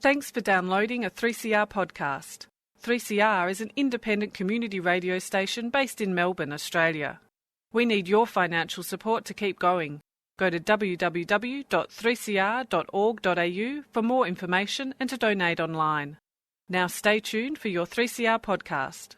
Thanks for downloading a 3CR podcast. 3CR is an independent community radio station based in Melbourne, Australia. We need your financial support to keep going. Go to www.3cr.org.au for more information and to donate online. Now stay tuned for your 3CR podcast.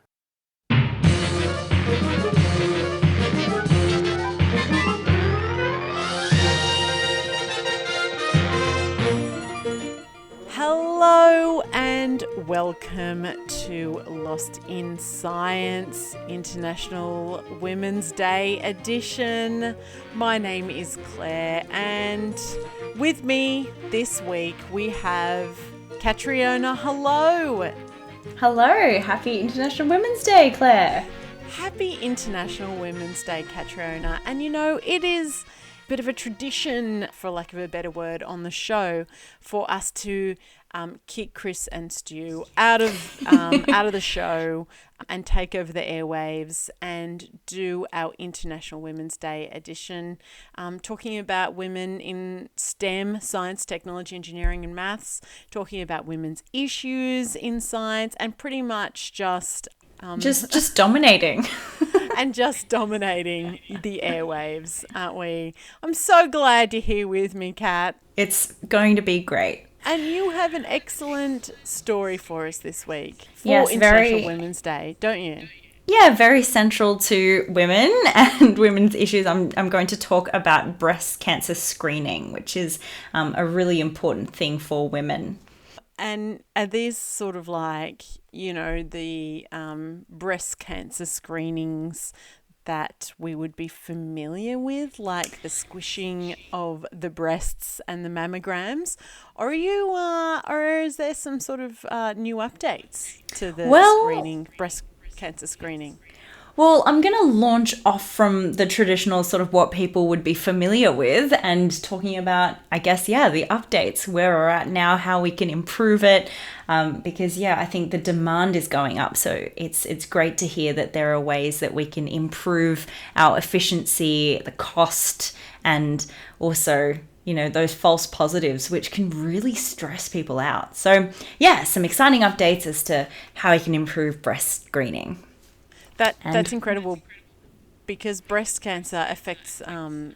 Hello and welcome to Lost in Science International Women's Day edition. My name is Claire and with me this week we have Catriona. Hello. Hello. Happy International Women's Day, Claire. Happy International Women's Day, Catriona. And you know, it is bit of a tradition, for lack of a better word, on the show for us to kick Chris and Stu out of the show and take over the airwaves and do our International Women's Day edition, talking about women in STEM, science, technology, engineering and maths, talking about women's issues in science, and pretty much just dominating. And just dominating the airwaves, aren't we? I'm so glad you're here with me, Kat. It's going to be great. And you have an excellent story for us this week for International Women's Day, don't you? Yeah, very central to women and women's issues. I'm going to talk about breast cancer screening, which is a really important thing for women. And are these sort of like, you know, the breast cancer screenings that we would be familiar with, like the squishing of the breasts and the mammograms? Or or is there some sort of new updates to the breast cancer screening? Well, I'm going to launch off from the traditional sort of what people would be familiar with and talking about, I guess, the updates, where we're at now, how we can improve it, because, I think the demand is going up. So it's great to hear that there are ways that we can improve our efficiency, the cost, and also, you know, those false positives, which can really stress people out. So, some exciting updates as to how we can improve breast screening. That's incredible, because breast cancer affects a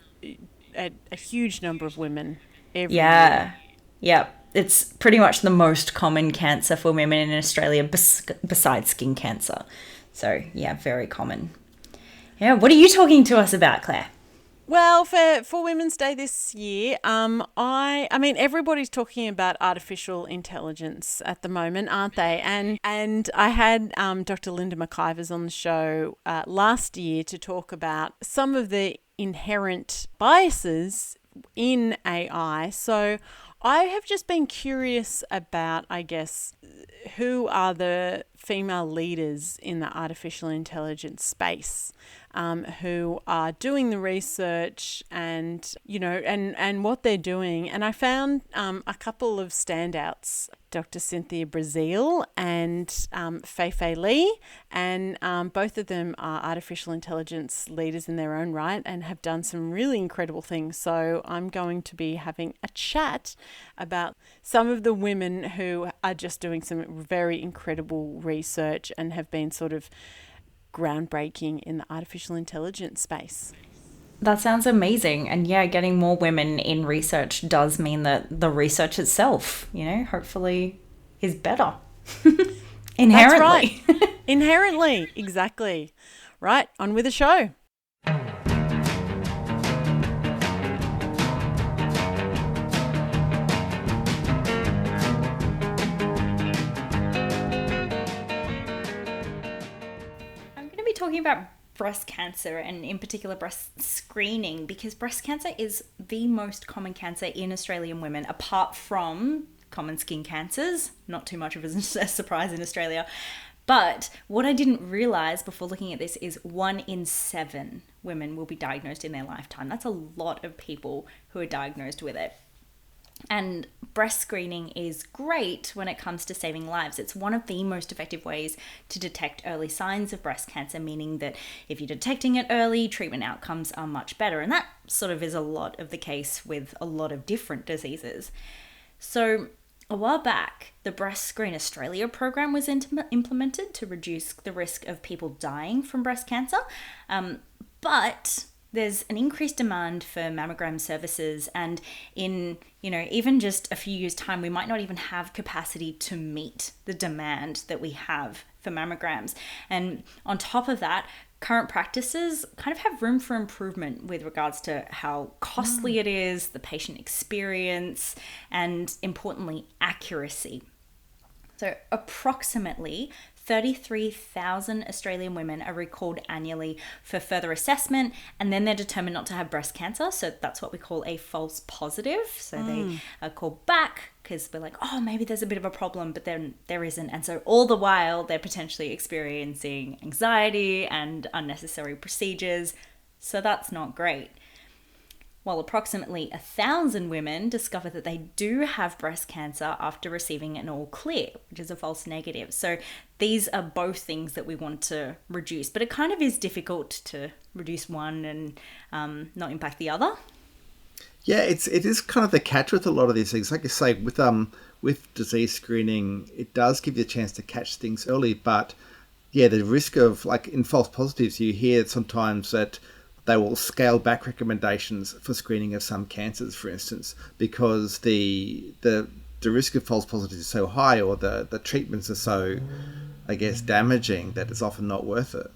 huge number of women every year. Yeah. It's pretty much the most common cancer for women in Australia besides skin cancer. So, very common. Yeah, what are you talking to us about, Claire? Well, for Women's Day this year, I mean, everybody's talking about artificial intelligence at the moment, aren't they? And I had Dr. Linda McIvers on the show last year to talk about some of the inherent biases in AI. So I have just been curious about, I guess, who are the female leaders in the artificial intelligence space, who are doing the research and, you know, and what they're doing. And I found a couple of standouts, Dr. Cynthia Brazil and Fei Li, and both of them are artificial intelligence leaders in their own right and have done some really incredible things. So I'm going to be having a chat about some of the women who are just doing some very incredible research and have been sort of groundbreaking in the artificial intelligence space. That sounds amazing. And getting more women in research does mean that the research itself, you know, hopefully is better. Inherently. That's right. Inherently. Exactly. Right. On with the show. Talking about breast cancer and in particular breast screening, because breast cancer is the most common cancer in Australian women, apart from common skin cancers. Not too much of a surprise in Australia. But what I didn't realize before looking at this is 1 in 7 women will be diagnosed in their lifetime. That's a lot of people who are diagnosed with it. And breast screening is great when it comes to saving lives. It's one of the most effective ways to detect early signs of breast cancer, meaning that if you're detecting it early, treatment outcomes are much better. And that sort of is a lot of the case with a lot of different diseases. So a while back, the Breast Screen Australia program was implemented to reduce the risk of people dying from breast cancer. But there's an increased demand for mammogram services, and in, even just a few years' time, we might not even have capacity to meet the demand that we have for mammograms. And on top of that, current practices kind of have room for improvement with regards to how costly it is, the patient experience, and importantly, accuracy. So approximately 33,000 Australian women are recalled annually for further assessment, and then they're determined not to have breast cancer. So that's what we call a false positive. So they are called back because we're like, oh, maybe there's a bit of a problem, but then there isn't. And so all the while they're potentially experiencing anxiety and unnecessary procedures. So that's not great. While approximately 1,000 women discover that they do have breast cancer after receiving an all clear, which is a false negative. So these are both things that we want to reduce, but it kind of is difficult to reduce one and not impact the other. Yeah, it is kind of the catch with a lot of these things. Like you say, with disease screening, it does give you a chance to catch things early, but yeah, the risk of, like in false positives, you hear sometimes that they will scale back recommendations for screening of some cancers, for instance, because the risk of false positives is so high, or the treatments are so, I guess, damaging that it's often not worth it.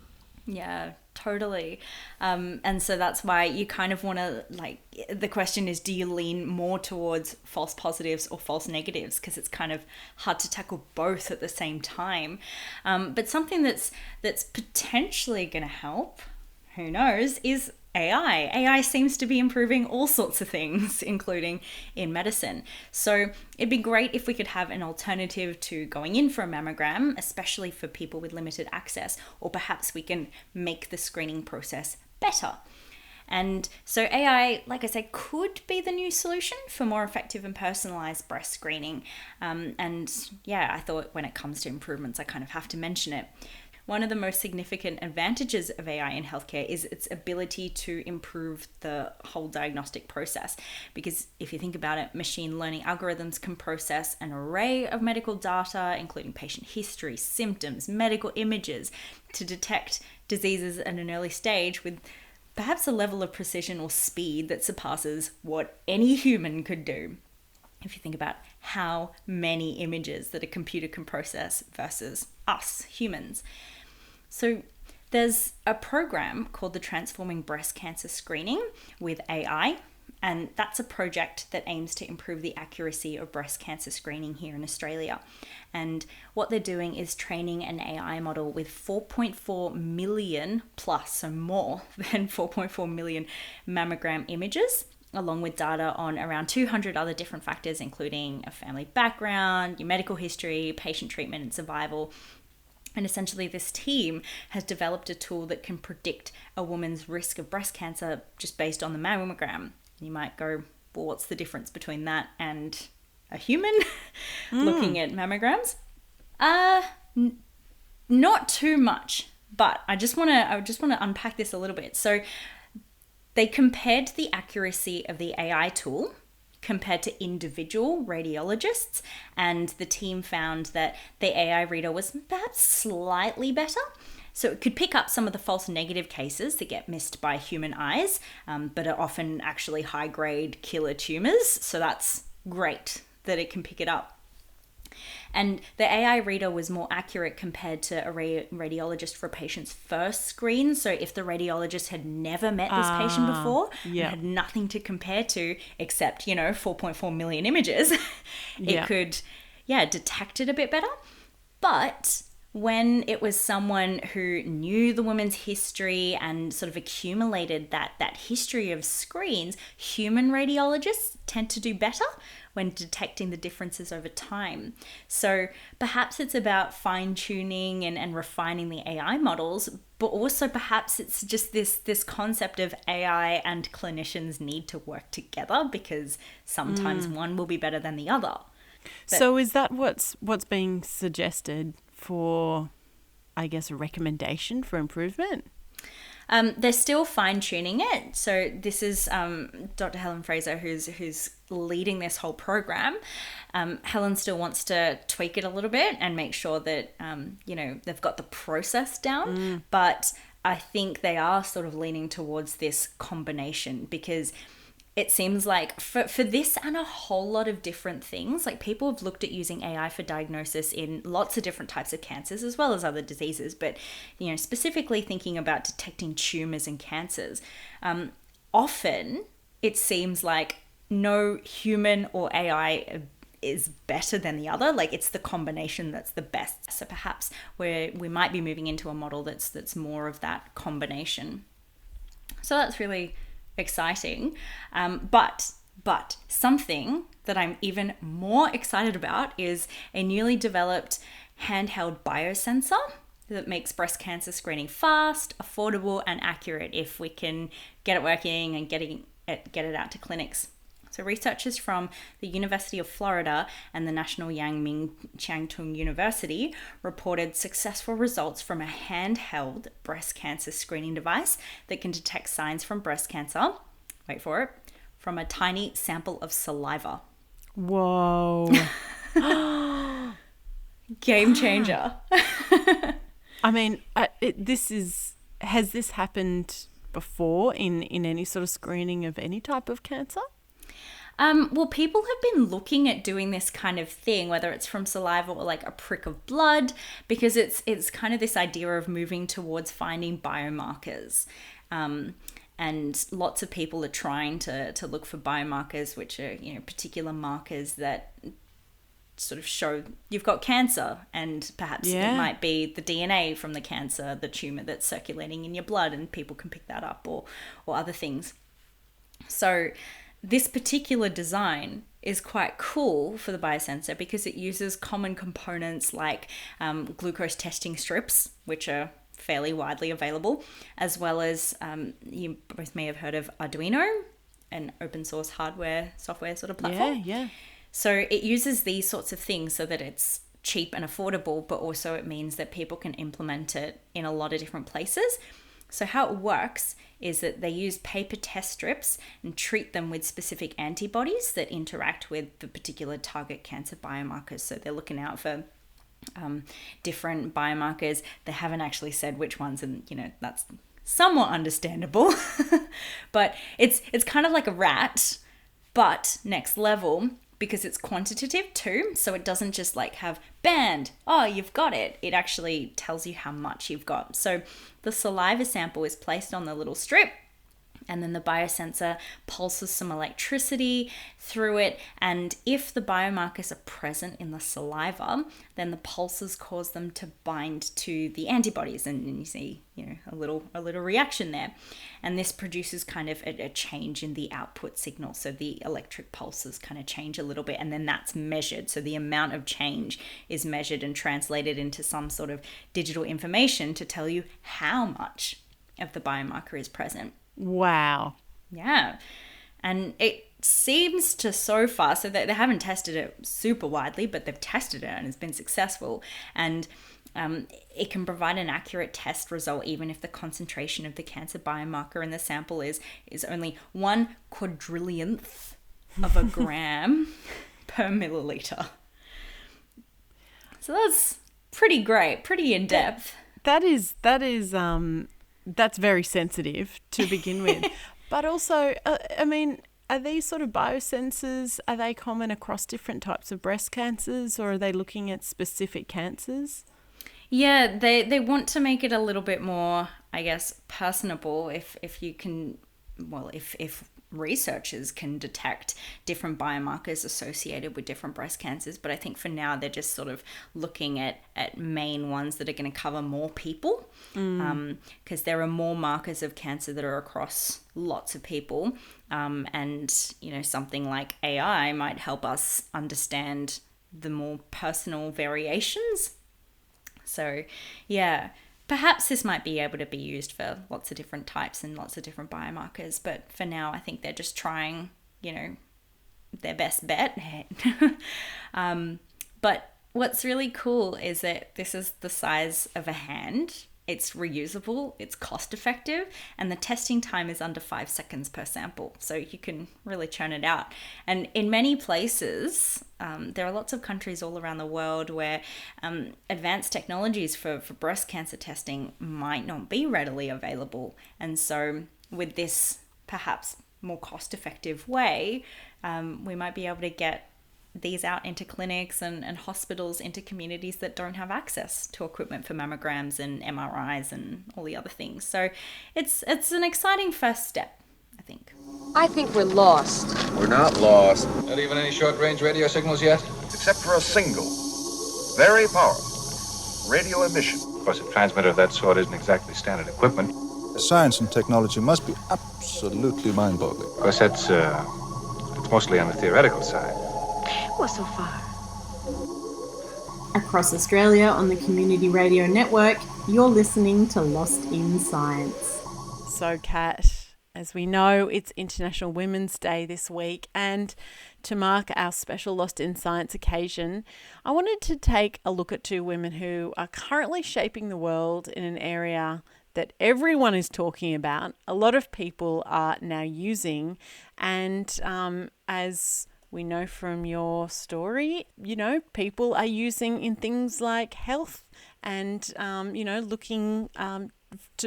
Yeah, totally. And so that's why you kind of want to, the question is, do you lean more towards false positives or false negatives? Because it's kind of hard to tackle both at the same time. But something that's potentially going to help, who knows, is AI. AI seems to be improving all sorts of things, including in medicine. So it'd be great if we could have an alternative to going in for a mammogram, especially for people with limited access, or perhaps we can make the screening process better. And so AI, like I said, could be the new solution for more effective and personalized breast screening. And yeah, I thought when it comes to improvements, I kind of have to mention it. One of the most significant advantages of AI in healthcare is its ability to improve the whole diagnostic process. Because if you think about it, machine learning algorithms can process an array of medical data, including patient history, symptoms, medical images, to detect diseases at an early stage with perhaps a level of precision or speed that surpasses what any human could do. If you think about how many images that a computer can process versus us humans. So there's a program called the Transforming Breast Cancer Screening with AI, and that's a project that aims to improve the accuracy of breast cancer screening here in Australia. And what they're doing is training an AI model with 4.4 million plus, so more than 4.4 million mammogram images, along with data on around 200 other different factors, including a family background, your medical history, patient treatment and survival. And essentially this team has developed a tool that can predict a woman's risk of breast cancer just based on the mammogram. You might go, well, what's the difference between that and a human looking at mammograms? Not too much, but I just want to unpack this a little bit. So they compared the accuracy of the AI tool compared to individual radiologists, and the team found that the AI reader was perhaps slightly better. So it could pick up some of the false negative cases that get missed by human eyes, but are often actually high-grade killer tumors. So that's great that it can pick it up. And the AI reader was more accurate compared to a radiologist for a patient's first screen. So if the radiologist had never met this patient before and had nothing to compare to except, 4.4 million images, it could, detect it a bit better. But when it was someone who knew the woman's history and sort of accumulated that history of screens, human radiologists tend to do better when detecting the differences over time. So perhaps it's about fine-tuning and refining the AI models, but also perhaps it's just this concept of AI and clinicians need to work together, because sometimes one will be better than the other. So is that what's being suggested for, I guess, a recommendation for improvement? They're still fine-tuning it. So this is Dr. Helen Fraser, who's leading this whole program. Helen still wants to tweak it a little bit and make sure that, they've got the process down. But I think they are sort of leaning towards this combination, because it seems like for this and a whole lot of different things, like people have looked at using AI for diagnosis in lots of different types of cancers as well as other diseases, but specifically thinking about detecting tumors and cancers. Often it seems like no human or AI is better than the other. Like it's the combination that's the best. So perhaps we might be moving into a model that's more of that combination. So that's really exciting. But something that I'm even more excited about is a newly developed handheld biosensor that makes breast cancer screening fast, affordable, and accurate if we can get it working and get it out to clinics. So researchers from the University of Florida and the National Yang-Ming Chiang Tung University reported successful results from a handheld breast cancer screening device that can detect signs from breast cancer, wait for it, from a tiny sample of saliva. Whoa. Game changer. I mean, has this happened before in any sort of screening of any type of cancer? Well, people have been looking at doing this kind of thing, whether it's from saliva or like a prick of blood, because it's kind of this idea of moving towards finding biomarkers. And lots of people are trying to look for biomarkers, which are, particular markers that sort of show you've got cancer, and perhaps it might be the DNA from the cancer, the tumor that's circulating in your blood, and people can pick that up, or other things. So this particular design is quite cool for the biosensor because it uses common components like glucose testing strips, which are fairly widely available, as well as you both may have heard of Arduino, an open source hardware software sort of platform. Yeah. So it uses these sorts of things so that it's cheap and affordable, but also it means that people can implement it in a lot of different places. So how it works is that they use paper test strips and treat them with specific antibodies that interact with the particular target cancer biomarkers. So they're looking out for different biomarkers. They haven't actually said which ones, and that's somewhat understandable. But it's kind of like a rat, but next level, because it's quantitative too. So it doesn't just like have banned, oh, you've got it. It actually tells you how much you've got. So the saliva sample is placed on the little strip, and then the biosensor pulses some electricity through it. And if the biomarkers are present in the saliva, then the pulses cause them to bind to the antibodies. And you see, a little reaction there. And this produces kind of a change in the output signal. So the electric pulses kind of change a little bit, and then that's measured. So the amount of change is measured and translated into some sort of digital information to tell you how much of the biomarker is present. Wow. Yeah. And it seems to so far, so that they haven't tested it super widely, but they've tested it and it's been successful. And it can provide an accurate test result even if the concentration of the cancer biomarker in the sample is only 1/4,000,000th of a gram per milliliter. So that's pretty great, pretty in depth. That's very sensitive to begin with. But also, are these sort of biosensors, are they common across different types of breast cancers, or are they looking at specific cancers? Yeah, they want to make it a little bit more, I guess, personable if you can, if researchers can detect different biomarkers associated with different breast cancers. But I think for now they're just sort of looking at main ones that are going to cover more people, because there are more markers of cancer that are across lots of people, and something like AI might help us understand the more personal variations. So yeah, perhaps this might be able to be used for lots of different types and lots of different biomarkers, but for now I think they're just trying, their best bet. But what's really cool is that this is the size of a hand, it's reusable, it's cost effective, and the testing time is under 5 seconds per sample. So you can really churn it out. And in many places, there are lots of countries all around the world where advanced technologies for breast cancer testing might not be readily available. And so with this perhaps more cost effective way, we might be able to get these out into clinics and hospitals, into communities that don't have access to equipment for mammograms and MRIs and all the other things. So it's an exciting first step, I think. I think we're lost. We're not lost. Not even any short-range radio signals yet? Except for a single, very powerful radio emission. Of course, a transmitter of that sort isn't exactly standard equipment. Science and technology must be absolutely mind-boggling. Of course, it's mostly on the theoretical side. Well, so far. Across Australia on the Community Radio Network, you're listening to Lost in Science. So, Kat, as we know, it's International Women's Day this week, and to mark our special Lost in Science occasion, I wanted to take a look at two women who are currently shaping the world in an area that everyone is talking about, a lot of people are now using, and as we know from your story, people are using in things like health and, looking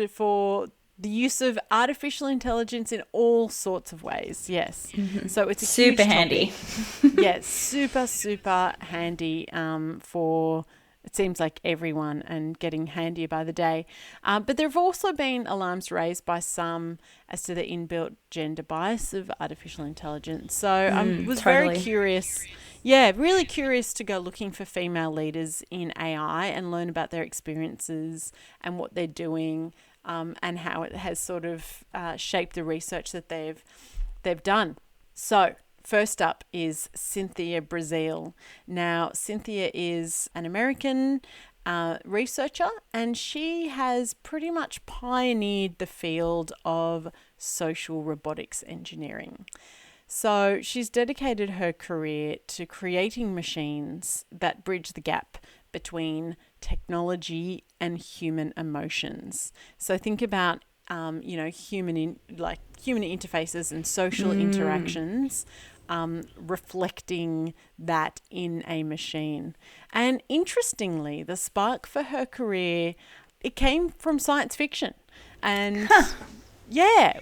for the use of artificial intelligence in all sorts of ways. Yes. Mm-hmm. So it's a super handy. Yes, super handy for, it seems like, everyone, and getting handier by the day. But there have also been alarms raised by some as to the inbuilt gender bias of artificial intelligence. So I was very curious. Yeah, really curious to go looking for female leaders in AI and learn about their experiences and what they're doing, and how it has sort of shaped the research that they've done. So first up is Cynthia Brazil. Now, Cynthia is an American researcher, and she has pretty much pioneered the field of social robotics engineering. So she's dedicated her career to creating machines that bridge the gap between technology and human emotions. So think about human interfaces and social interactions, reflecting that in a machine. And interestingly, the spark for her career, it came from science fiction. And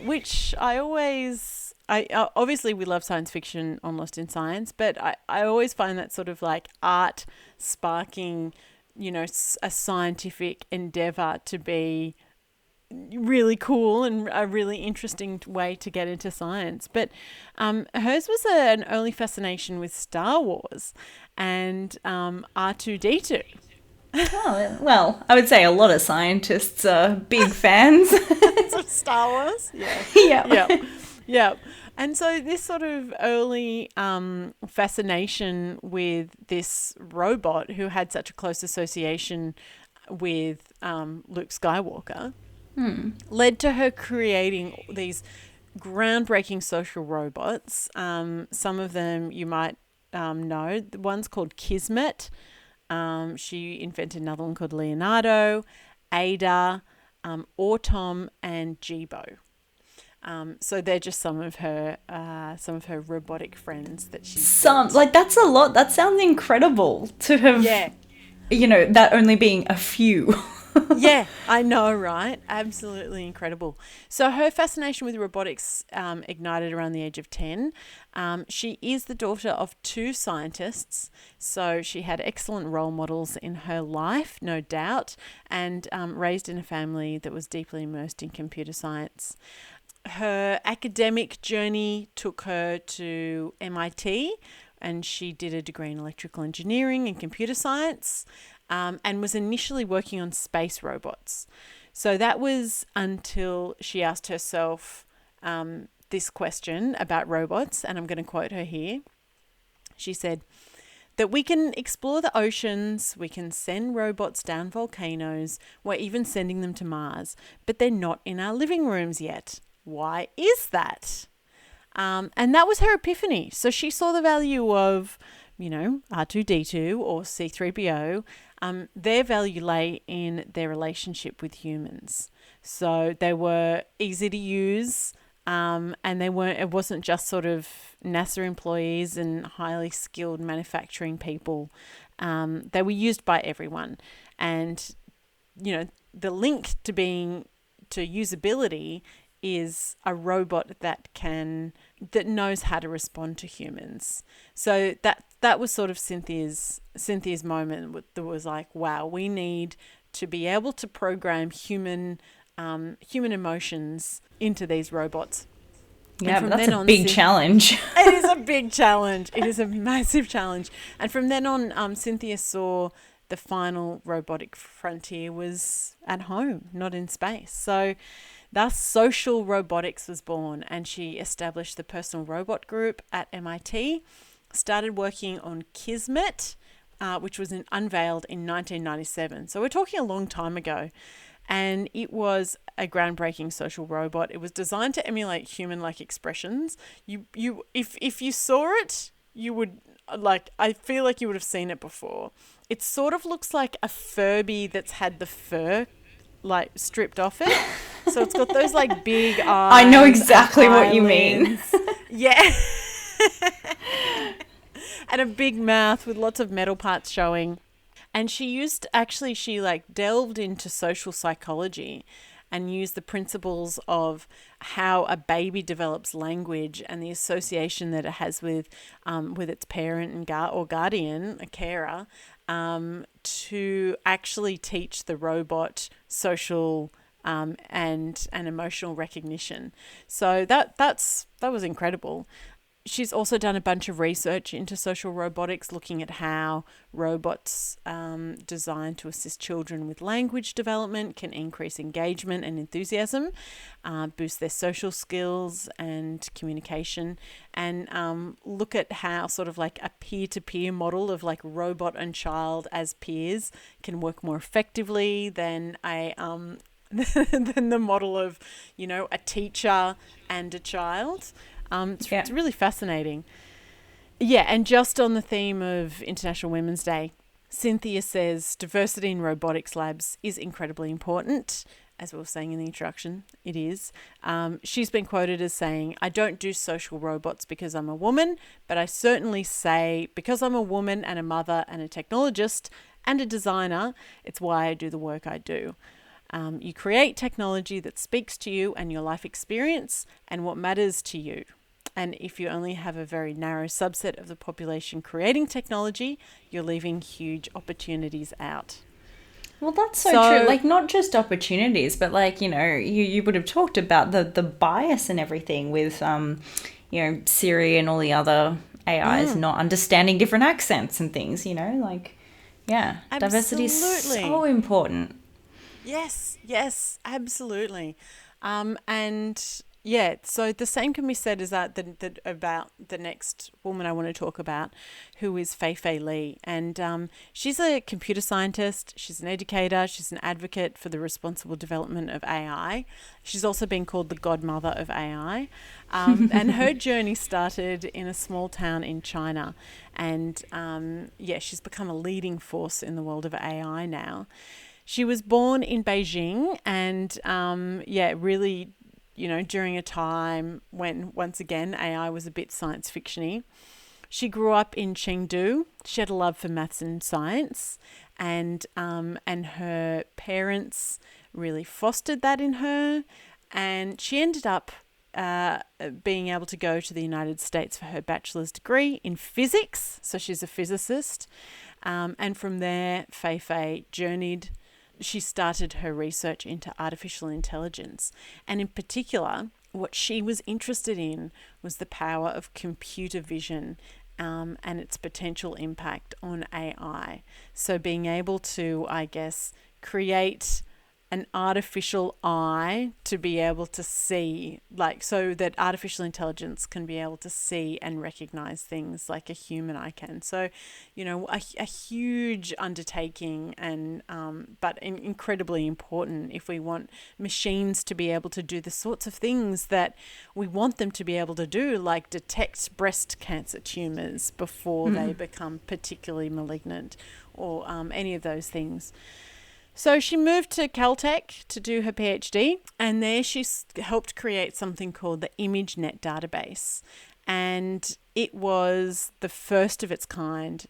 which I obviously we love science fiction on Lost in Science, but I always find that sort of like art sparking, a scientific endeavor to be really cool and a really interesting way to get into science. But hers was an early fascination with Star Wars and R2-D2. Oh, well, I would say a lot of scientists are big fans of Star Wars. Yeah. Yeah. And so this sort of early fascination with this robot who had such a close association with Luke Skywalker led to her creating these groundbreaking social robots. Some of them you might know. The one's called Kismet. She invented another one called Leonardo, Ada, Autom, and Jibo. So they're just some of her robotic friends that she's built. Like, that's a lot. That sounds incredible to have. Yeah. That only being a few. Yeah, I know, right? Absolutely incredible. So her fascination with robotics ignited around the age of 10. She is the daughter of 2 scientists, so she had excellent role models in her life, no doubt, and raised in a family that was deeply immersed in computer science. Her academic journey took her to MIT, and she did a degree in electrical engineering and computer science, and was initially working on space robots. So that was until she asked herself this question about robots, and I'm going to quote her here. She said that we can explore the oceans, we can send robots down volcanoes, we're even sending them to Mars, but they're not in our living rooms yet. Why is that? And that was her epiphany. So she saw the value of R2D2 or C3PO, their value lay in their relationship with humans. So they were easy to use, and it wasn't just sort of NASA employees and highly skilled manufacturing people. They were used by everyone. And, the link to usability is a robot that knows how to respond to humans. So that was sort of Cynthia's moment. That was like, wow, we need to be able to program human emotions into these robots. Yeah, but that's a big challenge. It is a big challenge. It is a massive challenge. And from then on, Cynthia saw the final robotic frontier was at home, not in space. So thus social robotics was born, and she established the Personal Robot Group at MIT, started working on Kismet, which was unveiled in 1997. So we're talking a long time ago. And it was a groundbreaking social robot. It was designed to emulate human-like expressions. If you saw it, you would, I feel like you would have seen it before. It sort of looks like a Furby that's had the fur stripped off it. So it's got those big eyes. I know exactly what you mean. Yeah. And a big mouth with lots of metal parts showing. And she delved into social psychology and used the principles of how a baby develops language and the association that it has with its parent and guardian, a carer, to actually teach the robot social and emotional recognition. So that was incredible. She's also done a bunch of research into social robotics, looking at how robots designed to assist children with language development can increase engagement and enthusiasm, boost their social skills and communication, and look at how sort of a peer-to-peer model of robot and child as peers can work more effectively than than the model of, a teacher and a child. It's really fascinating. Yeah, and just on the theme of International Women's Day, Cynthia says diversity in robotics labs is incredibly important. As we were saying in the introduction, it is. She's been quoted as saying, "I don't do social robots because I'm a woman, but I certainly say because I'm a woman and a mother and a technologist and a designer, it's why I do the work I do." You create technology that speaks to you and your life experience and what matters to you. And if you only have a very narrow subset of the population creating technology, you're leaving huge opportunities out. Well, that's so true. Not just opportunities, but you would have talked about the bias and everything with, Siri and all the other AIs not understanding different accents and things, diversity is so important. Yes, absolutely. So the same can be said as that about the next woman I want to talk about, who is Fei Li. And she's a computer scientist, she's an educator, she's an advocate for the responsible development of AI. She's also been called the godmother of AI. And her journey started in a small town in China. And she's become a leading force in the world of AI now. She was born in Beijing and, really, during a time when, once again, AI was a bit science fiction-y. She grew up in Chengdu. She had a love for maths and science, and her parents really fostered that in her. And she ended up being able to go to the United States for her bachelor's degree in physics. So she's a physicist. And from there, Fei journeyed. She started her research into artificial intelligence. And in particular, what she was interested in was the power of computer vision and its potential impact on AI. So being able to, create an artificial eye to be able to see, like, so that artificial intelligence can be able to see and recognize things like a human eye can. So, you know, a huge undertaking, and but incredibly important if we want machines to be able to do the sorts of things that we want them to be able to do, like detect breast cancer tumors before they become particularly malignant, or any of those things. So she moved to Caltech to do her PhD, and there she helped create something called the ImageNet database. And it was the first of its kind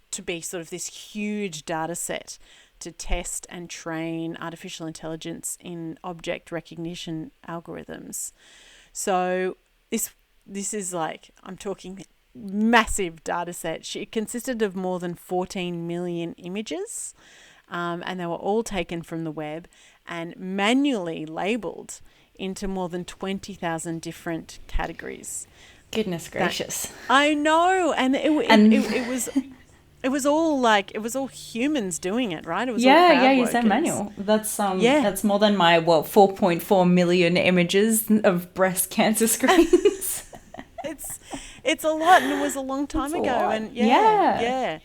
to be sort of this huge data set to test and train artificial intelligence in object recognition algorithms. So this is like, I'm talking massive data set. It consisted of more than 14 million images. And they were all taken from the web and manually labelled into more than 20,000 different categories. Goodness gracious! I know, and it was all humans doing it, right? It was all crowd you said workers. manual. That's more than my 4.4 million images of breast cancer screens. It's a lot, and it was a long time ago, and yeah.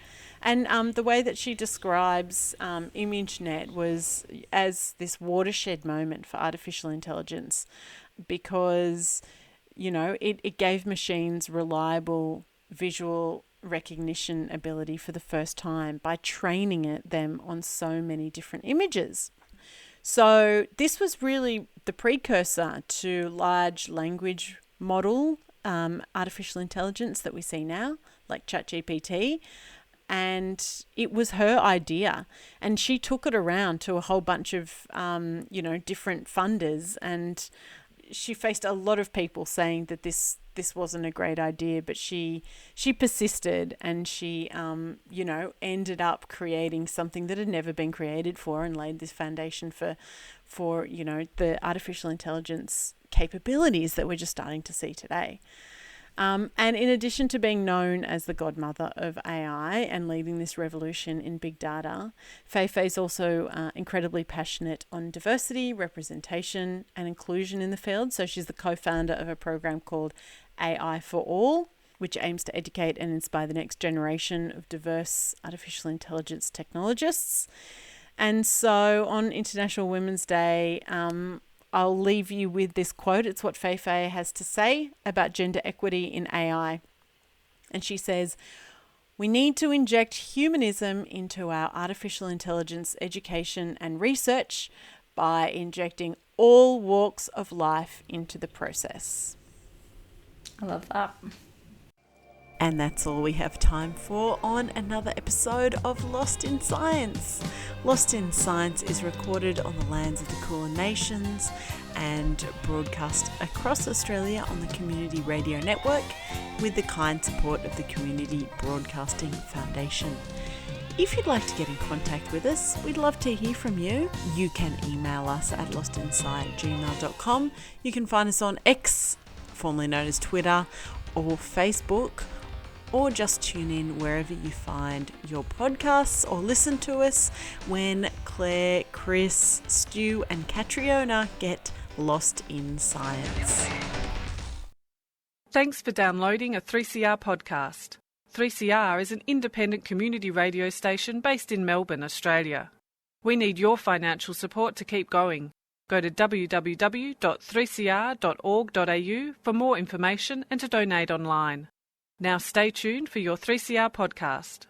And the way that she describes ImageNet was as this watershed moment for artificial intelligence, because, you know, it gave machines reliable visual recognition ability for the first time by training them on so many different images. So this was really the precursor to large language model artificial intelligence that we see now, like ChatGPT. And it was her idea, and she took it around to a whole bunch of, different funders, and she faced a lot of people saying that this wasn't a great idea, but she persisted, and she, ended up creating something that had never been created for, and laid this foundation for the artificial intelligence capabilities that we're just starting to see today. And in addition to being known as the godmother of AI and leading this revolution in big data, Feifei is also incredibly passionate on diversity, representation, and inclusion in the field. So she's the co-founder of a program called AI for All, which aims to educate and inspire the next generation of diverse artificial intelligence technologists. And so on International Women's Day, I'll leave you with this quote. It's what Feifei has to say about gender equity in AI. And she says, "We need to inject humanism into our artificial intelligence education and research by injecting all walks of life into the process." I love that. And that's all we have time for on another episode of Lost in Science. Lost in Science is recorded on the lands of the Kulin Nations and broadcast across Australia on the Community Radio Network with the kind support of the Community Broadcasting Foundation. If you'd like to get in contact with us, we'd love to hear from you. You can email us at lostinsight@gmail.com. You can find us on X, formerly known as Twitter, or Facebook, or just tune in wherever you find your podcasts, or listen to us when Claire, Chris, Stu and Catriona get lost in science. Thanks for downloading a 3CR podcast. 3CR is an independent community radio station based in Melbourne, Australia. We need your financial support to keep going. Go to www.3cr.org.au for more information and to donate online. Now stay tuned for your 3CR podcast.